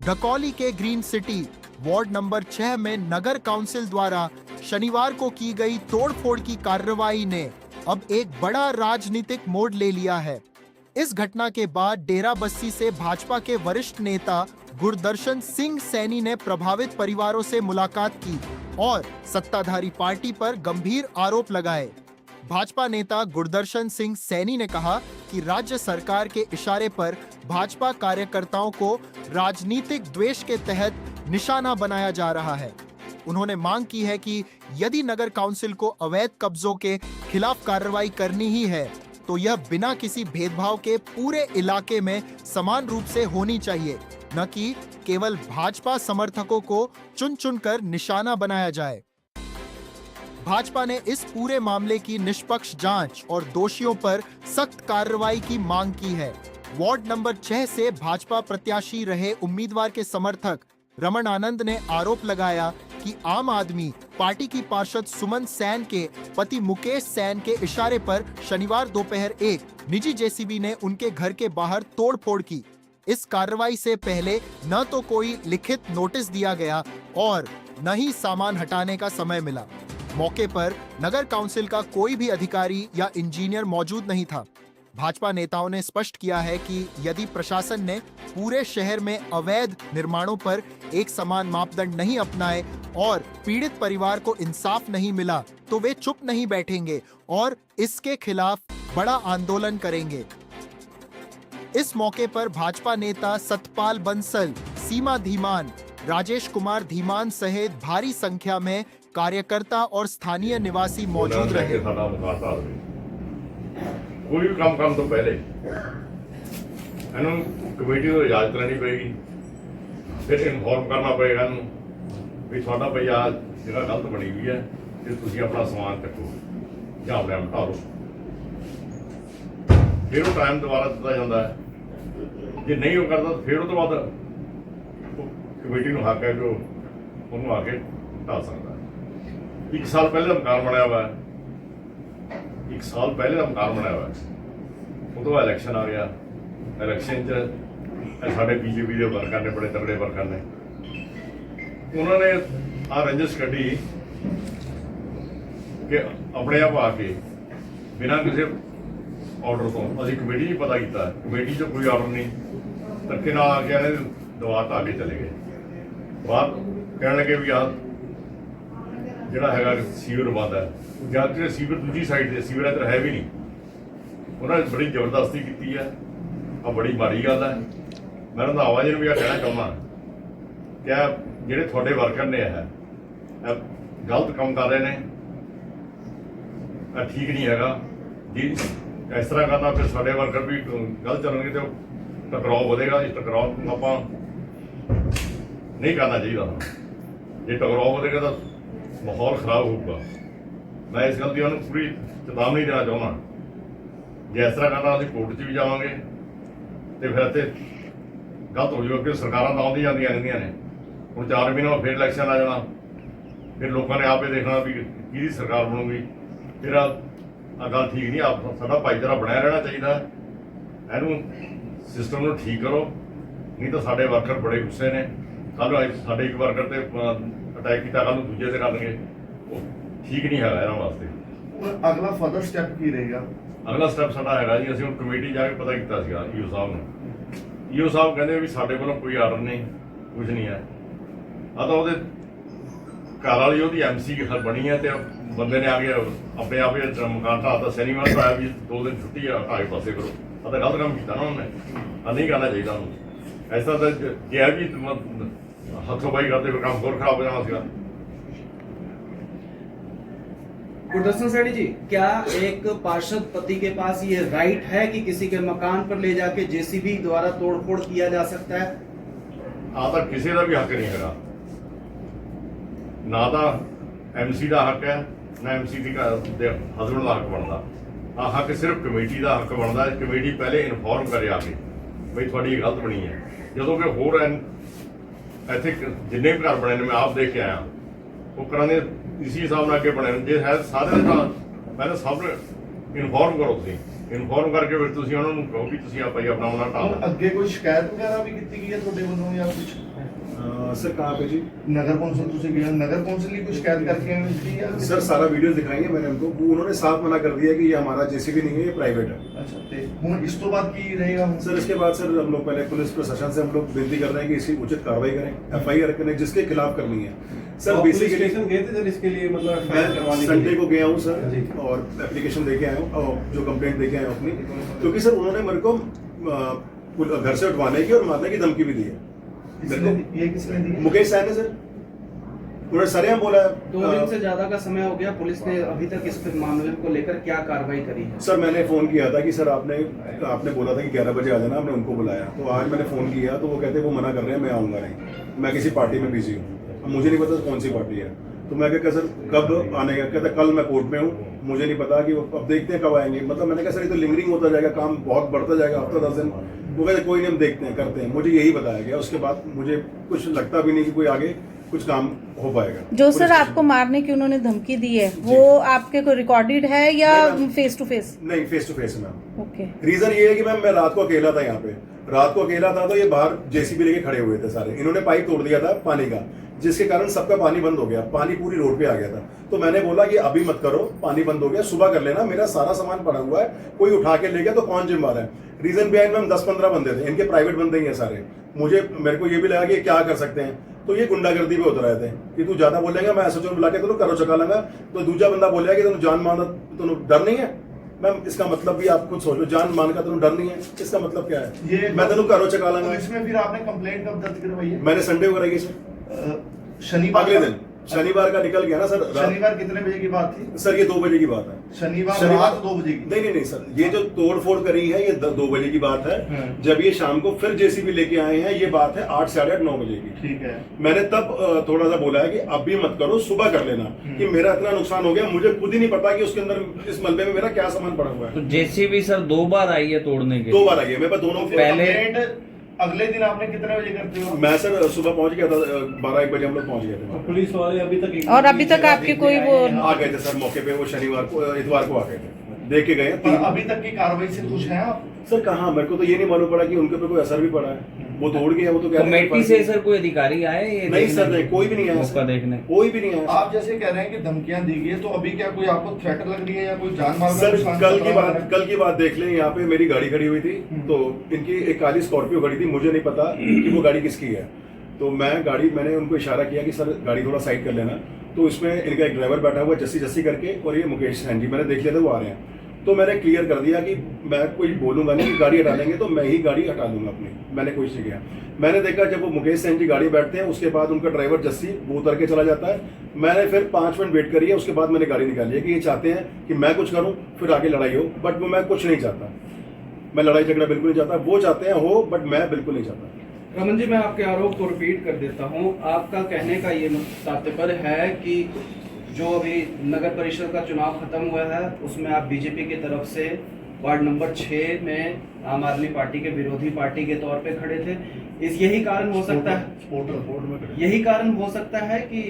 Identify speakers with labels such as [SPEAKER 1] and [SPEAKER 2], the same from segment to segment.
[SPEAKER 1] ढकौली के green city ward number 6 में नगर council द्वारा शनिवार को की गई तोड़फोड़ की कार्रवाई ने अब एक बड़ा राजनीतिक मोड़ ले लिया है। इस घटना के बाद डेरा बस्सी से भाजपा के वरिष्ठ नेता गुरदर्शन सिंह सैनी ने प्रभावित परिवारों से मुलाकात की और सत्ताधारी पार्टी पर गंभीर आरोप लगाए। भाजपा नेता गुरदर्शन सिंह सैनी ने कहा कि राज्य सरकार के इशारे पर भाजपा कार्यकर्ताओं को राजनीतिक द्वेष के तहत निशाना बनाया जा रहा है। उन्होंने मांग की है कि यदि नगर काउंसिल को अवैध कब्जों के खिलाफ कार्रवाई करनी ही है तो यह बिना किसी भेदभाव के पूरे इलाके में समान रूप से होनी चाहिए, न कि केवल भाजपा समर्थकों को चुन चुनकर निशाना बनाया जाए। भाजपा ने इस पूरे मामले की निष्पक्ष जांच और दोषियों पर सख्त कार्रवाई की मांग की है। वार्ड नंबर 6 से भाजपा प्रत्याशी रहे उम्मीदवार के समर्थक रमन आनंद ने आरोप लगाया कि आम आदमी पार्टी की पार्षद सुमन सैन के पति मुकेश सैन के इशारे पर शनिवार दोपहर एक निजी जेसीबी ने उनके घर के बाहर तोड़फोड़ की। इस कार्रवाई से पहले न तो कोई लिखित नोटिस दिया गया और न ही सामान हटाने का समय मिला। मौके पर नगर काउंसिल का कोई भी अधिकारी या इंजीनियर मौजूद नहीं था। भाजपा नेताओं ने स्पष्ट किया है कि यदि प्रशासन ने पूरे शहर में अवैध निर्माणों पर एक समान मापदंड नहीं अपनाए और पीड़ित परिवार को इंसाफ नहीं मिला तो वे चुप नहीं बैठेंगे और इसके खिलाफ बड़ा आंदोलन करेंगे। इस मौके पर भाजपा नेता सतपाल बंसल, सीमा धीमान, राजेश कुमार धीमान सहित भारी संख्या में कार्यकर्ता और स्थानीय निवासी मौजूद रहे।
[SPEAKER 2] कोई भी काम करने तो पहले कमेटी को इजाजत लेनी पड़ेगी, फिर इनफॉर्म करना पड़ेगा भी थोड़ा भाई आ जगह गलत बनी हुई है तो तुम अपना समान चको या अपने हटा लो, फिर वो टाइम दोबारा दिता जाता है। जो नहीं वो करता तो फिर उसके बाद कमेटी को हक है जो उन्होंने आके ढा सकता है। 1 साल पहले मकान बनाया हुआ है, 1 साल पहले का मकान बनाया हुआ है, उस इलैक्शन आ गया। इलैक्शन साढ़े बीजेपी के वर्कर ने, बड़े तगड़े वर्कर ने, उन्होंने आ रंजिश कढ़ी कि अपने आप आके बिना किसी ऑर्डर तो अभी कमेटी नहीं पता किया, कमेटी चो कोई ऑर्डर नहीं, धक्के ना आके दवा आगे चले गए। बाहर कह लगे भी आ ਜਿਹੜਾ ਹੈਗਾ ਸੀਵਰ ਬੰਦ ਹੈ, ਜਦ ਕਿ ਸੀਵਰ ਦੂਜੀ ਸਾਈਡ ਤੇ ਸੀਵਰ ਇੱਧਰ ਹੈ ਵੀ ਨਹੀਂ। ਉਹਨਾਂ ਨੇ ਬੜੀ ਜ਼ਬਰਦਸਤੀ ਕੀਤੀ ਹੈ, ਆ ਬੜੀ ਮਾੜੀ ਗੱਲ ਹੈ। ਮੈਂ ਉਹਨਾਂ ਆਵਾਜ਼ ਨੂੰ ਵੀ ਆ ਕਹਿਣਾ ਚਾਹੁੰਦਾ ਕਿ ਜਿਹੜੇ ਤੁਹਾਡੇ ਵਰਕਰ ਨੇ ਇਹ ਗਲਤ ਕੰਮ ਕਰ ਰਹੇ ਨੇ, ਇਹ ਠੀਕ ਨਹੀਂ ਹੈਗਾ ਜੀ। ਇਸ ਤਰ੍ਹਾਂ ਕਰਨਾ ਫਿਰ ਸਾਡੇ ਵਰਕਰ ਵੀ ਗਲਤ ਚੱਲਣਗੇ ਤੇ ਟਕਰਾਅ ਵਧੇਗਾ। ਇਸ ਟਕਰਾਅ ਨੂੰ ਆਪਾਂ ਨਹੀਂ ਕਰਨਾ ਚਾਹੀਦਾ। ਜੇ ਟਕਰਾਅ ਵਧੇਗਾ ਤਾਂ माहौल खराब होगा। मैं इस गल की उन्होंने पूरी चेतावनी देना चाहना, जे इस तरह करना असं कोर्ट च भी जावांगे तो फिर इतने गलत हो जाएगा। क्योंकि सरकारां तो आउंदियां जांदियां रहिंदियां ने, हुण 4 महीने बाद फिर इलैक्शन आ जाना, फिर लोगों ने आपे देखना भी किहदी सरकार बनूगी। फिर आ गल ठीक नहीं। आप साडा भाईचारा बनाया रहना चाहिए। इहनूं सिस्टम नूं ठीक करो, नहीं तो साडे वर्कर बड़े गुस्से ने। कल साडे एक वर्कर ते अटैक किया, कल दूजे से करनगे, ठीक नहीं है इन्होंने वास्ते।
[SPEAKER 3] अगला फर्दर स्टैप की रहेगा?
[SPEAKER 2] अगला स्टैप साडा है जी, असीं हुण कमेटी जाके पता किया सीगा ईओ साहब नूं। ईओ साहब कहंदे भी साडे कोलों कोई आर्डर नहीं, कुछ नहीं है। आ तो उहदे घर वाली उहदी MC बनी है तो बंदे ने आके अपने आप ही मकान ढाता। शनिवार तो आया भी 2 दिन छुट्टी है, ढाके पासे करो। आ तो गलत काम किया ना उन्होंने, नहीं करना चाहिए उन्होंने। ऐसा तो जे है भी हथों-पाई करते हुए काम और खराब हो जाना सीगा।
[SPEAKER 4] गुरदर्शन सैनी जी, क्या एक पार्षद पति के पास ये राइट है कि किसी के मकान पर ले जाके जेसीबी द्वारा तोड़फोड़ किया जा सकता है?
[SPEAKER 2] तो किसी का भी हक नहीं है, ना तो MC का हक है, ना MC का हसबैंड का हक बनता। आ हक सिर्फ कमेटी का हक बनता है। कमेटी पहले इनफॉर्म करे आके भाई थोड़ी गलत बनी है। जो कि होर इतने जिन्ने भी घर बने मैं आप देख के आया, वो कराने इसी हिसाब से अगे बने जे है सारे पहले सब इनफॉर्म करो तुम ਇਨਫੋਰਮ ਕਰਕੇ ਫਿਰ ਤੁਸੀਂ ਉਹਨਾਂ ਨੂੰ ਕਹੋ ਵੀ ਤੁਸੀਂ ਆਪਾਂ ਹੀ ਆਪਣਾ ਉਹਨਾਂ
[SPEAKER 3] ਹੁਣ
[SPEAKER 2] ਢਾਲ
[SPEAKER 3] ਅੱਗੇ ਕੋਈ ਸ਼ਿਕਾਇਤ ਵਗੈਰਾ ਵੀ ਕੀਤੀ ਗਈ ਹੈ ਤੁਹਾਡੇ ਵੱਲੋਂ ਜਾਂ ਕੁਝ
[SPEAKER 5] सर कहाँ पे जी?
[SPEAKER 3] नगर कौंसिल ਤੁਸੀਂ ਗਏ नगर कौंसिल की कुछ शिकायत करके आए हो इसकी या
[SPEAKER 5] सर सारा वीडियो दिखाएंगे मैंने उनको, वो उन्होंने साफ मना कर दिया कि ये हमारा जेसीबी नहीं है, ये प्राइवेट है।
[SPEAKER 3] अच्छा ते ਹੁਣ ਇਸ ਤੋਂ ਬਾਅਦ ਕੀ ਰਹੇਗਾ ਹੁਣ
[SPEAKER 5] सर इसके बाद सर हम लोग पहले पुलिस प्रशासन से हम लोग विनती कर रहे हैं कि इसकी उचित कार्रवाई करें, FIR करें जिसके खिलाफ करनी है। सर बेसिकली
[SPEAKER 6] गए थे सर इसके लिए मतलब
[SPEAKER 5] मैं
[SPEAKER 6] FIR करवाने के
[SPEAKER 5] संडे
[SPEAKER 6] लिए।
[SPEAKER 5] को गया हूँ सर
[SPEAKER 6] जी।
[SPEAKER 5] और एप्लीकेशन देके आया हूँ और जो कंप्लेंट देके आया हूँ अपनी, क्योंकि सर उन्होंने मेरे को घर से उठवाने की और मारने की धमकी भी दी है।
[SPEAKER 3] ये किसने दी
[SPEAKER 5] मुकेश सैन ने सर, उन्होंने सरेआम बोला है,
[SPEAKER 4] 2 दिन से ज्यादा का समय हो गया, पुलिस ने अभी तक इस मामले को लेकर क्या कार्रवाई करी है?
[SPEAKER 5] सर मैंने फोन किया था कि सर आपने बोला था कि 11 बजे आ जाना, हमने उनको बुलाया तो आज मैंने फोन किया तो वो कहते हैं वो मना कर रहे हैं, मैं आऊँगा नहीं, मैं किसी पार्टी में बिजी हूँ, अब मुझे नहीं पता कौन सी पार्टी है। तो मैं कहा सर कब आने का, कहता कल मैं कोर्ट में हूँ, मुझे नहीं पता कि वो अब देखते हैं कब आएंगे। मतलब मैंने कहा सर ये तो लिंगरिंग होता जाएगा, काम बहुत बढ़ता जाएगा, हफ्ता 10 दिन। वो कहते कोई नहीं हम देखते हैं करते हैं, मुझे यही बताया गया। उसके बाद मुझे कुछ लगता भी नहीं कि कोई आगे कुछ काम हो पाएगा।
[SPEAKER 7] जो सर आपको मारने की उन्होंने धमकी दी है वो आपके को रिकॉर्डेड है या फेस टू फेस?
[SPEAKER 5] नहीं face to face ma'am.
[SPEAKER 7] Okay.
[SPEAKER 5] Reason ये है कि मैम मैं रात को अकेला था यहाँ पे, रात को अकेला था तो ये बाहर जेसीबी लेके खड़े हुए थे सारे, इन्होंने पाइप तोड़ दिया था पानी का, जिसके कारण सबका पानी बंद हो गया, पानी पूरी रोड पे आ गया था। तो मैंने बोला कि अभी मत करो, पानी बंद हो गया, सुबह कर लेना, मेरा सारा सामान पड़ा हुआ है, कोई उठा के ले गया तो कौन जिम्मेदार है। रीजन बिहाइंड मैम 10-15 बंदे थे, इनके प्राइवेट बंदे ही हैं सारे। मेरे को ये भी लगा कि क्या कर सकते हैं, तो ये गुंडागर्दी पे उतर रहे थे कि तू ज्यादा बोलेगा मैं एसएचओ बुला के तेनू करो चका लूंगा। तो दूसरा बंदा बोलेगा कि तेनू जान मान तेनू डर नहीं है। मैम इसका मतलब भी आप खुद सोच लो, जान मान का तेनू डर नहीं है, इसका मतलब क्या है?
[SPEAKER 3] ये
[SPEAKER 5] मैं तेनू करो चका
[SPEAKER 3] तो
[SPEAKER 5] लूंगा।
[SPEAKER 3] इसमें फिर आपने कंप्लेंट कब दर्ज करवाई है?
[SPEAKER 5] मैंने संडे को कराई सर,
[SPEAKER 3] शनिवार
[SPEAKER 5] अगले दिन शनिवार का निकल गया ना सर।
[SPEAKER 3] शनिवार कितने बजे की बात थी?
[SPEAKER 5] सर ये 2 बजे की बात है।
[SPEAKER 3] शनिवार
[SPEAKER 5] शनिवार
[SPEAKER 3] रात 2 बजे की?
[SPEAKER 5] नहीं सर, ये जो तोड़ फोड़ करी है ये 2 बजे की बात है। जब ये शाम को फिर जेसीबी लेके आए हैं ये बात है 8, साढ़े 8, 9 बजे की।
[SPEAKER 3] ठीक है।
[SPEAKER 5] मैंने तब थोड़ा सा बोला है कि अब भी मत करो, सुबह कर लेना, कि मेरा इतना नुकसान हो गया, मुझे खुद ही नहीं पता कि उसके अंदर इस मलबे में मेरा क्या सामान पड़ा हुआ है।
[SPEAKER 8] तो जेसीबी सर 2 बार आई है तोड़ने के?
[SPEAKER 5] 2 बार आई है, मेरे पास दोनों।
[SPEAKER 8] पहले
[SPEAKER 3] कंप्लेंट अगले दिन आपने कितने बजे करते हो?
[SPEAKER 5] मैं सर सुबह पहुंच गया था, 12-1 बजे हम लोग पहुंच गए थे।
[SPEAKER 6] पुलिस वाले अभी तक
[SPEAKER 7] और अभी तक आपके कोई वो
[SPEAKER 5] आ गए थे सर मौके पे, वो शनिवार को इतवार को आ गए थे, देख के गए।
[SPEAKER 3] पर अभी तक की कार्रवाई से खुश हैं आप?
[SPEAKER 5] सर कहाँ, मेरे को तो ये नहीं मालूम पड़ा कि उनके पे कोई असर भी पड़ा है। वो तोड़ गया, वो तो कह रहे हैं
[SPEAKER 8] कमेटी से सर कोई अधिकारी आए ये
[SPEAKER 5] नहीं
[SPEAKER 8] देखने?
[SPEAKER 5] सर नहीं, कोई भी नहीं आया
[SPEAKER 8] मौका
[SPEAKER 5] सर।
[SPEAKER 8] देखने
[SPEAKER 5] कोई भी नहीं आया।
[SPEAKER 3] आप जैसे कह रहे हैं कि धमकियां दी गई है, तो अभी क्या कोई आपको थ्रेट लग रही है या कोई जान माल का
[SPEAKER 5] सर
[SPEAKER 3] नुकसान
[SPEAKER 5] कल की बात देख लें, यहाँ पे मेरी गाड़ी खड़ी हुई थी, तो इनकी एक काली स्कॉर्पियो खड़ी थी, मुझे नहीं पता कि वो गाड़ी किसकी है। तो मैंने उनको इशारा किया कि सर गाड़ी थोड़ा साइड कर लेना, तो इसमें इनका एक ड्राइवर बैठा हुआ जस्सी करके, और ये मुकेश सैन जी, मैंने देख लिया था वो आ रहे हैं। तो मैंने क्लियर कर दिया कि मैं कोई बोलूंगा नहीं कि गाड़ी हटा लेंगे, तो मैं ही गाड़ी हटा लूंगा अपनी। मैंने कोशिश किया, मैंने देखा जब वो मुकेश सैन जी गाड़ी बैठते हैं, उसके बाद उनका ड्राइवर जस्सी वो उतर के चला जाता है। मैंने फिर 5 मिनट वेट करी है, उसके बाद मैंने गाड़ी निकाली है कि ये चाहते हैं कि मैं कुछ करूं फिर आगे लड़ाई हो, बट वो मैं कुछ नहीं चाहता, मैं लड़ाई झगड़ा बिल्कुल नहीं चाहता। वो चाहते हैं हो, बट मैं बिल्कुल नहीं चाहता।
[SPEAKER 4] रमन जी, मैं आपके आरोप को रिपीट कर देता हूँ। आपका कहने का ये तात्पर्य है कि जो अभी नगर परिषद का चुनाव खत्म हुआ है उसमें आप बीजेपी की तरफ से वार्ड नंबर 6 में आम आदमी पार्टी के विरोधी पार्टी के तौर पे खड़े थे। यही कारण हो सकता है, यही कारण हो सकता है कि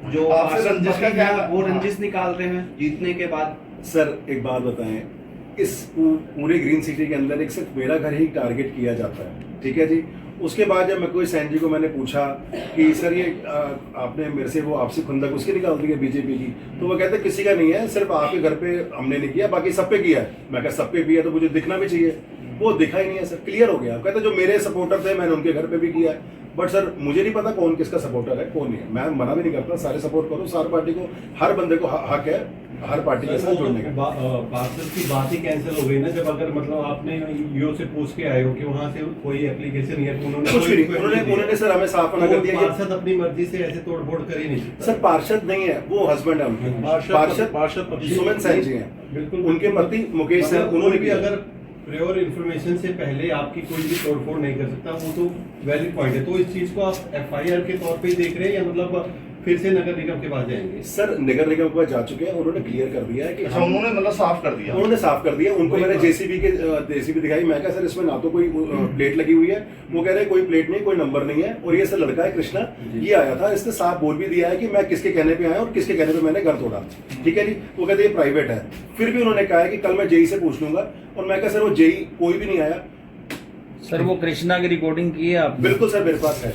[SPEAKER 4] जो
[SPEAKER 3] आपसे
[SPEAKER 4] पार्षद
[SPEAKER 3] रंजिश का
[SPEAKER 4] पति
[SPEAKER 3] क्या-
[SPEAKER 4] हैं, वो रंजिश निकाल रहे हैं जीतने के बाद।
[SPEAKER 5] सर एक बात बताएं, इस पूरे ग्रीन सिटी के अंदर एक सिर्फ मेरा घर ही टारगेट किया जाता है, ठीक है जी। उसके बाद जब मैं कोई सैन जी को मैंने पूछा कि सर ये आपने मेरे से वो आपसी खुंदक उसकी निकाल दी है बीजेपी की, तो वो कहते किसी का नहीं है, सिर्फ आपके घर पे हमने नहीं किया, बाकी सब पे किया है। मैं कहा सब पे भी है तो मुझे दिखना भी चाहिए, वो दिखा ही नहीं है सर, क्लियर हो गया। कहते जो मेरे सपोर्टर थे मैंने उनके घर पे भी किया है, बट सर मुझे नहीं पता कौन किसका सपोर्टर है कौन नहीं है। मैं मना भी नहीं करता, सारे सपोर्ट करो, सारी पार्टी को, हर बंदे को हक है हर पार्टी के साथ जुड़ने का।
[SPEAKER 6] पार्षद की बात ही कैंसिल हो गई ना, जब अगर मतलब आपने ईओ से पूछ के आए हो कि वहाँ से कोई एप्लीकेशन या उन्होंने
[SPEAKER 5] कुछ भी नहीं, उन्होंने सर हमें साफ मना कर दिया कि
[SPEAKER 6] पार्षद अपनी मर्जी से ऐसे तोड़फोड़ कर ही नहीं सकता।
[SPEAKER 5] सर पार्षद नहीं है, वो हस्बैंड है उनके, पार्षद सुमन सैन जी हैं,
[SPEAKER 6] बिल्कुल
[SPEAKER 5] उनके पति मुकेश सैन,
[SPEAKER 6] मतलब
[SPEAKER 5] उन्होंने
[SPEAKER 6] कोई भी अगर प्योर इन्फॉर्मेशन से पहले आपकी कोई भी तोड़फोड़ नहीं कर सकता, वो तो वैलिड पॉइंट है। तो इस चीज को आप एफआईआर के तौर पे ही देख रहे हैं या मतलब फिर से नगर निगम के पास जाएंगे?
[SPEAKER 5] सर नगर निगम के पास जा चुके हैं, उन्होंने क्लियर कर दिया है कि
[SPEAKER 3] अच्छा उन्होंने मतलब साफ कर दिया।
[SPEAKER 5] उन्होंने साफ कर दिया। उनको मैंने जेसीबी दिखाई, मैं कहा सर इसमें ना तो कोई प्लेट लगी हुई है, वो कह रहे हैं कोई प्लेट नहीं, कोई नंबर नहीं है, और ये सर लड़का है कृष्णा, ये आया था, इसने साफ बोल भी दिया है कि मैं किसके कहने पे आया और किसके कहने पे मैंने घर तोड़ा, ठीक है जी। वो कहते ये प्राइवेट है। फिर भी उन्होंने कहा है कि कल मैं जेई से पूछ लूंगा, और मैं कहा सर वो जेई कोई भी नहीं आया।
[SPEAKER 8] सर वो कृष्णा की रिकॉर्डिंग की है आपने?
[SPEAKER 5] बिल्कुल सर मेरे पास है,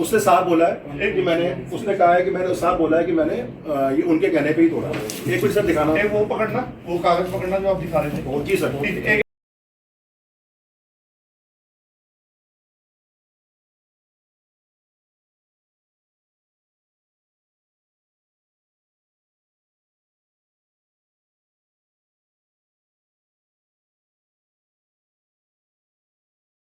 [SPEAKER 5] उसने साफ बोला है कि मैंने, उसने कहा है कि मैंने साफ बोला है कि मैंने ये उनके कहने पे ही तोड़ा। एक मिनट सर दिखाना,
[SPEAKER 3] वो पकड़ना, वो कागज पकड़ना जो आप दिखा रहे थे।
[SPEAKER 5] जी सर।